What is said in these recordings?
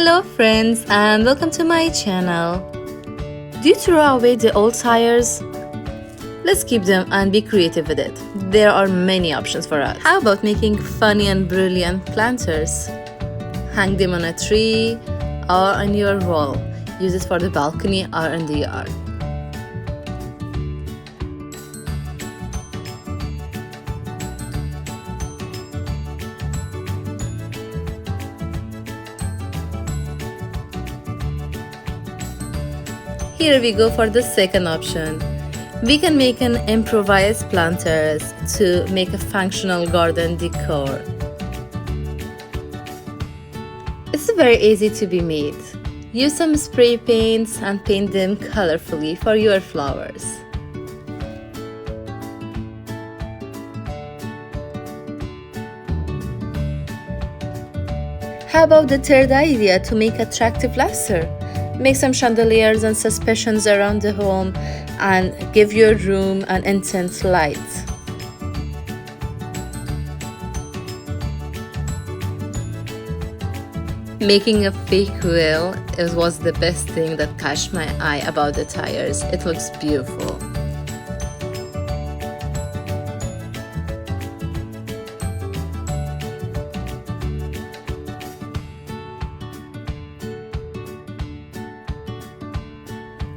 Hello friends and welcome to my channel. Do you throw away the old tires? Let's keep them and be creative with it. There are many options for us. How about making funny and brilliant planters? Hang them on a tree or on your wall. Use it for the balcony or in the yard. Here we go for the second option. We can make an improvised planters to make a functional garden decor. It's very easy to be made. Use some spray paints and paint them colorfully for your flowers. How about the third idea to make attractive luster? Make some chandeliers and suspensions around the home and give your room an intense light. Making a fake wheel was the best thing that catch my eye about the tires. It looks beautiful.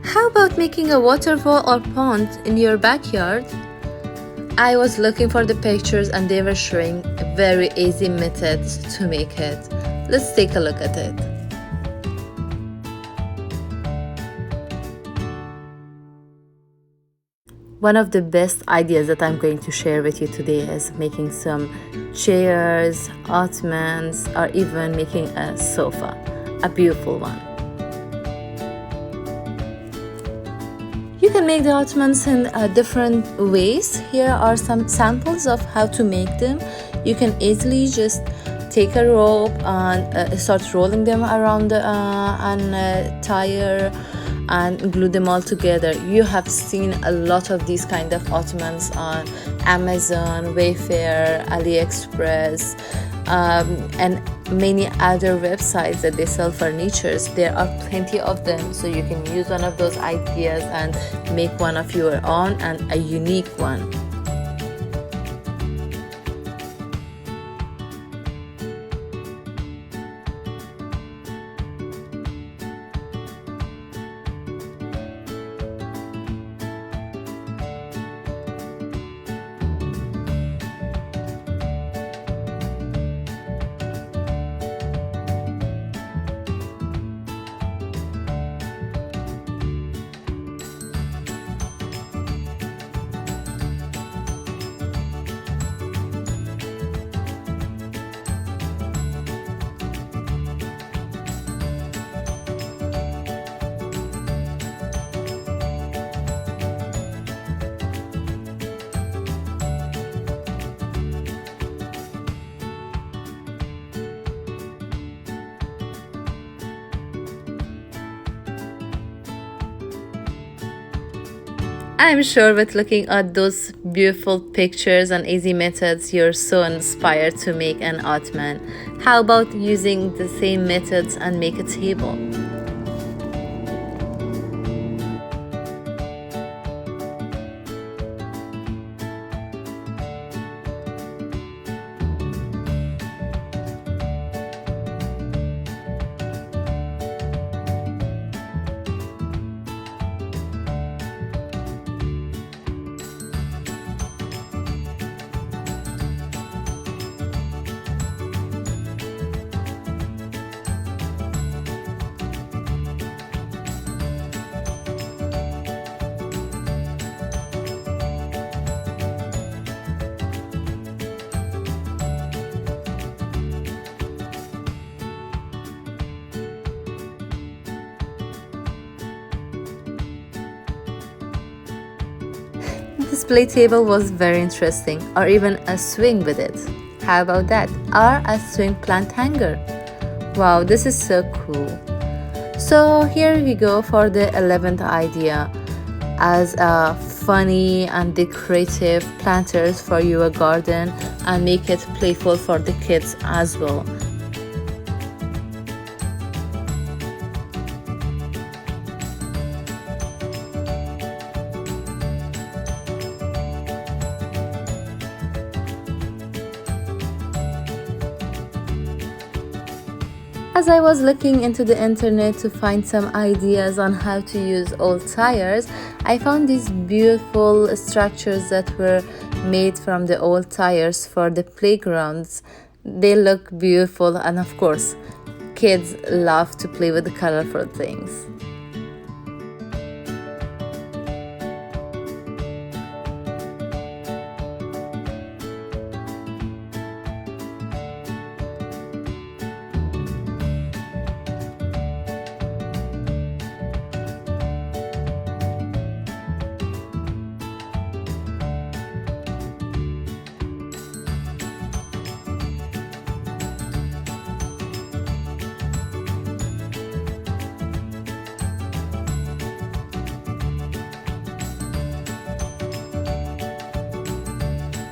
How about making a waterfall or pond in your backyard? I was looking for the pictures and they were showing very easy methods to make it. Let's take a look at it. One of the best ideas that I'm going to share with you today is making some chairs, ottomans, or even making a sofa, a beautiful one. You can make the ottomans in different ways. Here are some samples of how to make them. You can easily just take a rope and start rolling them around a tire and glue them all together. You have seen a lot of these kind of ottomans on Amazon, Wayfair, AliExpress, and many other websites that they sell furnitures. There are plenty of them, so you can use one of those ideas and make one of your own and a unique one. I'm sure with looking at those beautiful pictures and easy methods, you're so inspired to make an ottoman. How about using the same methods and make a table? The display table was very interesting, or even a swing with it. How about that? Or a swing plant hanger. Wow, this is so cool. So here we go for the 11th idea as a funny and decorative planters for your garden and make it playful for the kids as well. As I was looking into the internet to find some ideas on how to use old tires, I found these beautiful structures that were made from the old tires for the playgrounds. They look beautiful, and of course, kids love to play with the colorful things.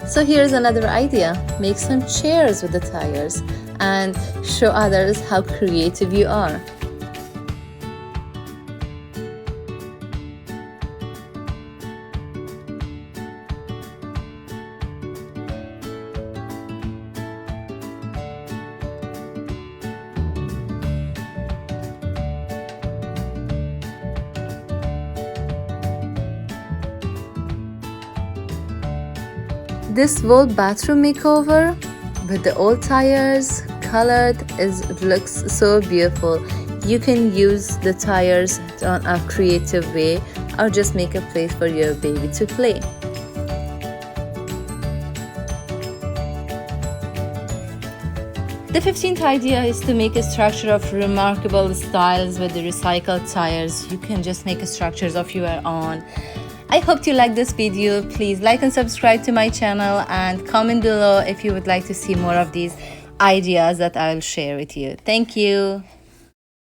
So here's another idea. Make some chairs with the tires and show others how creative you are. This whole bathroom makeover with the old tires colored looks so beautiful. You can use the tires on a creative way or just make a place for your baby to play. The 15th idea is to make a structure of remarkable styles with the recycled tires. You can just make structures of your own. I hope you like this video. Please like and subscribe to my channel and comment below if you would like to see more of these ideas that I'll share with you. Thank you.